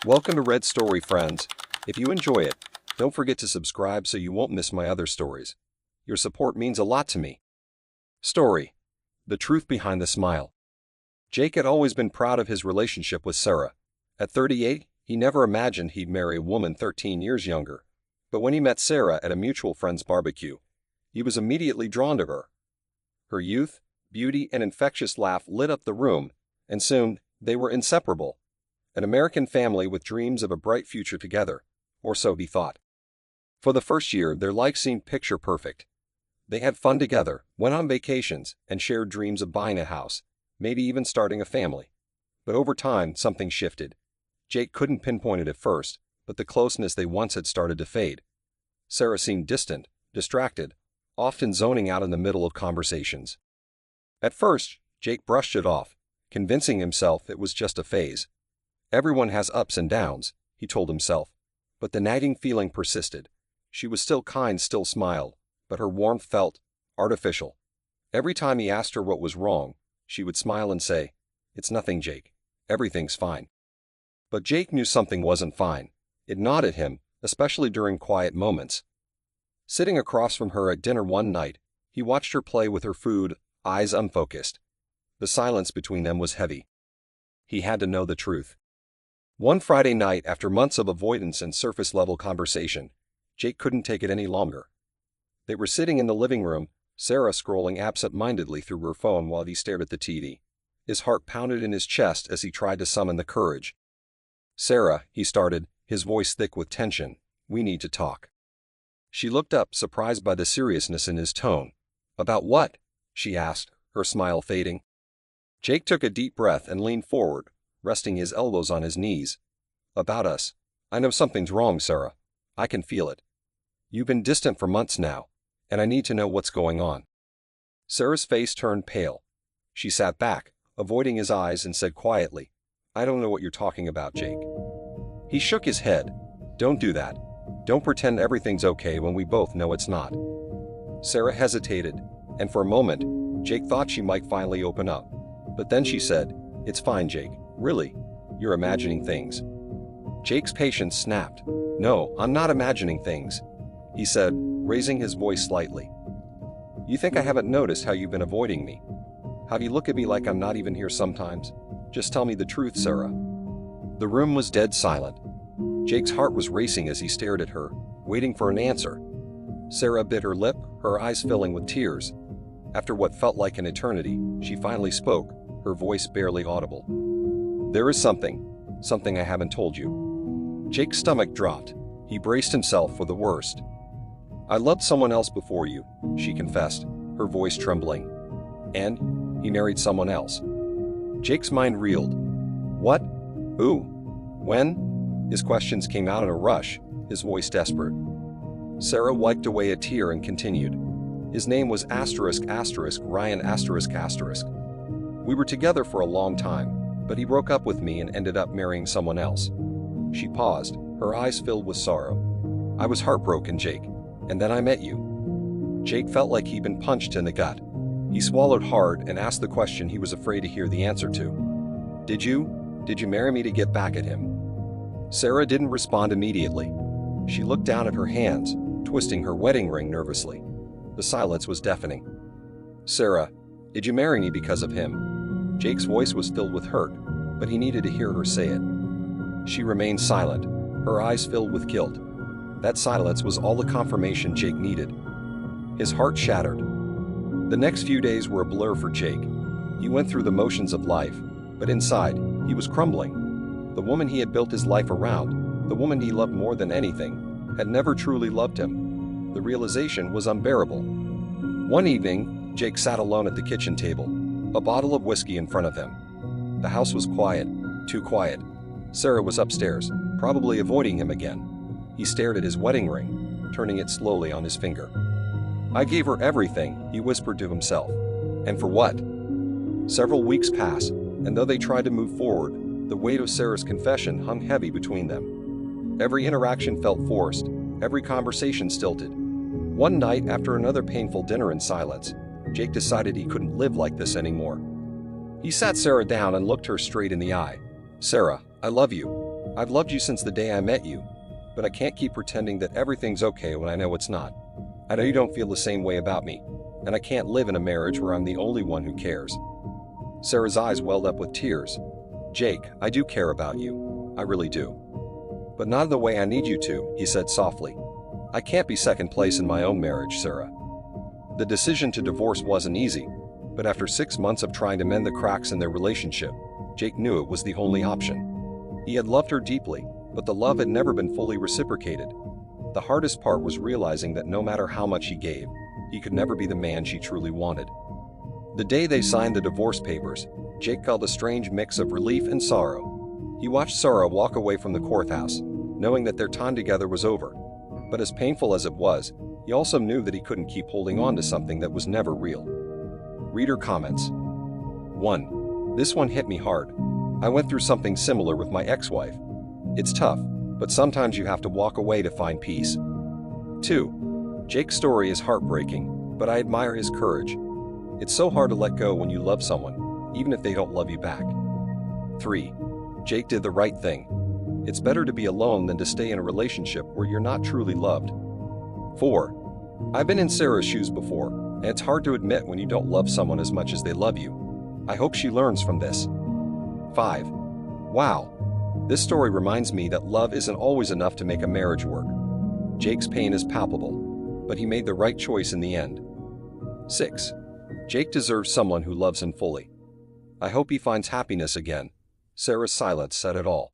Welcome to Red Story, friends. If you enjoy it, don't forget to subscribe so you won't miss my other stories. Your support means a lot to me. Story: The Truth Behind the Smile. Jake had always been proud of his relationship with Sarah. At 38, he never imagined he'd marry a woman 13 years younger. But when he met Sarah at a mutual friend's barbecue, he was immediately drawn to her. Her youth, beauty, and infectious laugh lit up the room, and soon they were inseparable. An American family with dreams of a bright future together, or so he thought. For the first year, their life seemed picture perfect. They had fun together, went on vacations, and shared dreams of buying a house, maybe even starting a family. But over time, something shifted. Jake couldn't pinpoint it at first, but the closeness they once had started to fade. Sarah seemed distant, distracted, often zoning out in the middle of conversations. At first, Jake brushed it off, convincing himself it was just a phase. Everyone has ups and downs, he told himself, but the nagging feeling persisted. She was still kind, still smiled, but her warmth felt artificial. Every time he asked her what was wrong, she would smile and say, "It's nothing, Jake. Everything's fine." But Jake knew something wasn't fine. It gnawed at him, especially during quiet moments. Sitting across from her at dinner one night, he watched her play with her food, eyes unfocused. The silence between them was heavy. He had to know the truth. One Friday night, after months of avoidance and surface-level conversation, Jake couldn't take it any longer. They were sitting in the living room, Sarah scrolling absent-mindedly through her phone while he stared at the TV. His heart pounded in his chest as he tried to summon the courage. "Sarah," he started, his voice thick with tension, "we need to talk." She looked up, surprised by the seriousness in his tone. "About what?" she asked, her smile fading. Jake took a deep breath and leaned forward, resting his elbows on his knees. "About us. I know something's wrong, Sarah. I can feel it. You've been distant for months now, and I need to know what's going on." Sarah's face turned pale. She sat back, avoiding his eyes, and said quietly, "I don't know what you're talking about, Jake." He shook his head. "Don't do that. Don't pretend everything's okay when we both know it's not." Sarah hesitated, and for a moment, Jake thought she might finally open up. But then she said, "It's fine, Jake. Really, you're imagining things." Jake's patience snapped. "No, I'm not imagining things," he said, raising his voice slightly. "You think I haven't noticed how you've been avoiding me? How you look at me like I'm not even here sometimes? Just tell me the truth, Sarah." The room was dead silent. Jake's heart was racing as he stared at her, waiting for an answer. Sarah bit her lip, her eyes filling with tears. After what felt like an eternity, she finally spoke, her voice barely audible. "There is something I haven't told you." Jake's stomach dropped. He braced himself for the worst. "I loved someone else before you," she confessed, her voice trembling. "And he married someone else." Jake's mind reeled. "What? Who? When?" His questions came out in a rush, his voice desperate. Sarah wiped away a tear and continued. "His name was Ryan ***. We were together for a long time, but he broke up with me and ended up marrying someone else." She paused, her eyes filled with sorrow. "I was heartbroken, Jake, and then I met you." Jake felt like he'd been punched in the gut. He swallowed hard and asked the question he was afraid to hear the answer to. Did you marry me to get back at him?" Sarah didn't respond immediately. She looked down at her hands, twisting her wedding ring nervously. The silence was deafening. "Sarah, did you marry me because of him?" Jake's voice was filled with hurt, but he needed to hear her say it. She remained silent, her eyes filled with guilt. That silence was all the confirmation Jake needed. His heart shattered. The next few days were a blur for Jake. He went through the motions of life, but inside, he was crumbling. The woman he had built his life around, the woman he loved more than anything, had never truly loved him. The realization was unbearable. One evening, Jake sat alone at the kitchen table, a bottle of whiskey in front of him. The house was quiet, too quiet. Sarah was upstairs, probably avoiding him again. He stared at his wedding ring, turning it slowly on his finger. "I gave her everything," he whispered to himself. "And for what?" Several weeks passed, and though they tried to move forward, the weight of Sarah's confession hung heavy between them. Every interaction felt forced, every conversation stilted. One night, after another painful dinner in silence, Jake decided he couldn't live like this anymore. He sat Sarah down and looked her straight in the eye. "Sarah, I love you. I've loved you since the day I met you, but I can't keep pretending that everything's okay when I know it's not. I know you don't feel the same way about me, and I can't live in a marriage where I'm the only one who cares." Sarah's eyes welled up with tears. "Jake, I do care about you. I really do. But not the way I need you to," he said softly. "I can't be second place in my own marriage, Sarah." The decision to divorce wasn't easy, but after 6 months of trying to mend the cracks in their relationship, Jake knew it was the only option. He had loved her deeply, but the love had never been fully reciprocated. The hardest part was realizing that no matter how much he gave, he could never be the man she truly wanted. The day they signed the divorce papers, Jake felt a strange mix of relief and sorrow. He watched Sarah walk away from the courthouse, knowing that their time together was over. But as painful as it was, he also knew that he couldn't keep holding on to something that was never real. Reader comments. 1. This one hit me hard. I went through something similar with my ex-wife. It's tough, but sometimes you have to walk away to find peace. 2. Jake's story is heartbreaking, but I admire his courage. It's so hard to let go when you love someone, even if they don't love you back. 3. Jake did the right thing. It's better to be alone than to stay in a relationship where you're not truly loved. 4. I've been in Sarah's shoes before, and it's hard to admit when you don't love someone as much as they love you. I hope she learns from this. 5. Wow. This story reminds me that love isn't always enough to make a marriage work. Jake's pain is palpable, but he made the right choice in the end. 6. Jake deserves someone who loves him fully. I hope he finds happiness again. Sarah's silence said it all.